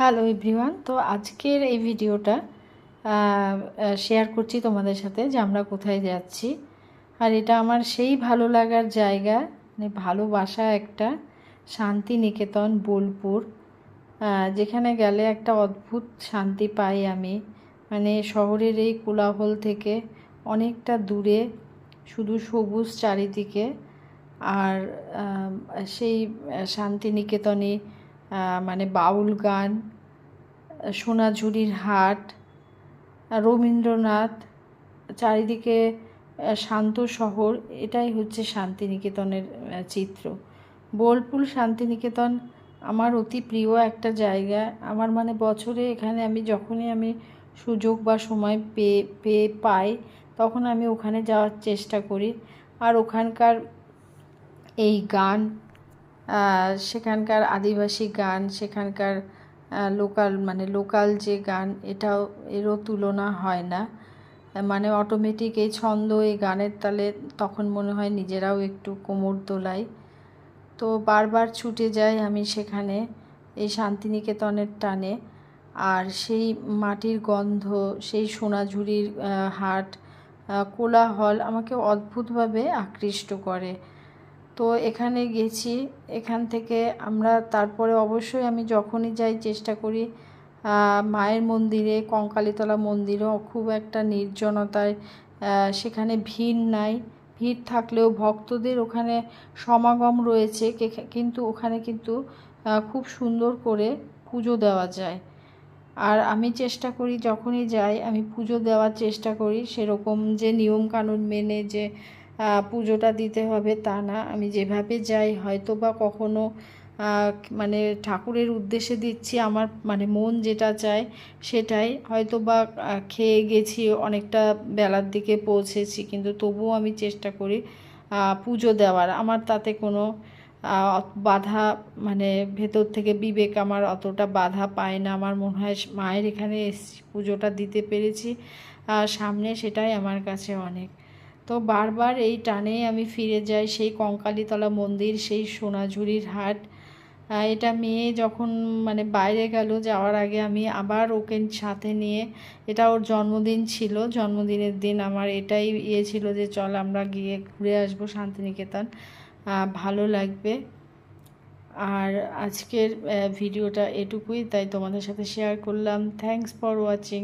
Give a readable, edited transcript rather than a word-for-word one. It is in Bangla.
Hello everyone. তো আজকের এই ভিডিওটা শেয়ার করছি তোমাদের সাথে যে আমরা কোথায় যাচ্ছি। আর এটা আমার সেই ভালো লাগার জায়গা, মানে ভালোবাসা একটা শান্তিনিকেতন বোলপুর, যেখানে গেলে একটা অদ্ভুত শান্তি পাই আমি। মানে শহরের এই কোলাহল থেকে অনেকটা দূরে, শুধু সবুজ চারিদিকে। আর সেই শান্তিনিকেতনে মানে বাউল গান, সোনাঝুরির হাট, রবীন্দ্রনাথ, চারিদিকে শান্ত শহর, এটাই হচ্ছে শান্তিনিকেতনের চিত্র। বোলপুর শান্তিনিকেতন আমার অতি প্রিয় একটা জায়গা। আমার মানে বছরে এখানে আমি যখনই সুযোগ বা সময় পেয়ে পাই, তখন আমি ওখানে যাওয়ার চেষ্টা করি। আর ওখানকার এই গান, সেখানকার আদিবাসী গান, সেখানকার লোকাল যে গান, এরও তুলনা হয় না। মানে অটোমেটিক এই ছন্দ, এই গানের তালে তখন মনে হয় নিজেরাও একটু কোমর দোলাই। তো বারবার ছুটে যাই আমি সেখানে, এই শান্তিনিকেতনের টানে। আর সেই মাটির গন্ধ, সেই সোনাঝুরির হাট, কোলাহল আমাকে অদ্ভুতভাবে আকৃষ্ট করে। তো এখানে গেছি, এখান থেকে আমরা তারপরে অবশ্যই আমি যখনই যাই চেষ্টা করি মায়ের মন্দিরে, কঙ্কালীতলা মন্দিরেও খুব একটা নির্জনতায়, সেখানে ভিড় নাই। ভিড় থাকলেও ভক্তদের ওখানে সমাগম রয়েছে, কিন্তু ওখানে কিন্তু খুব সুন্দর করে পুজো দেওয়া যায়। আর আমি চেষ্টা করি যখনই যাই আমি পুজো দেওয়ার চেষ্টা করি, সেরকম যে নিয়মকানুন মেনে যে পুজোটা দিতে হবে তা না। আমি যেভাবে যাই, হয়তো বা কখনো মানে ঠাকুরের উদ্দেশ্যে দিচ্ছি, আমার মানে মন যেটা চায় সেটাই, হয়তো বা খেয়ে গেছি, অনেকটা বেলার দিকে পৌঁছেছি, কিন্তু তবুও আমি চেষ্টা করি পুজো দেওয়ার। আমার তাতে কোনো বাধা, মানে ভেতর থেকে বিবেক আমার অতটা বাধা পায় না। আমার মনে হয় মায়ের এখানে এসেছি, পুজোটা দিতে পেরেছি সামনে, সেটাই আমার কাছে অনেক। তো বারবার এই টানেই আমি ফিরে যাই সেই কঙ্কালীতলা মন্দির, সেই সোনাঝুরির হাট। এটা মেয়ে যখন মানে বাইরে গেল, যাওয়ার আগে আমি আবার ওকে সাথে নিয়ে, এটা ওর জন্মদিন ছিল, জন্মদিনের দিন আমার এটাই ছিল যে চল আমরা গিয়ে ঘুরে আসবো শান্তিনিকেতন, ভালো লাগবে। আর আজকের ভিডিওটা এটুকুই, তাই তোমাদের সাথে শেয়ার করলাম। Thanks for watching.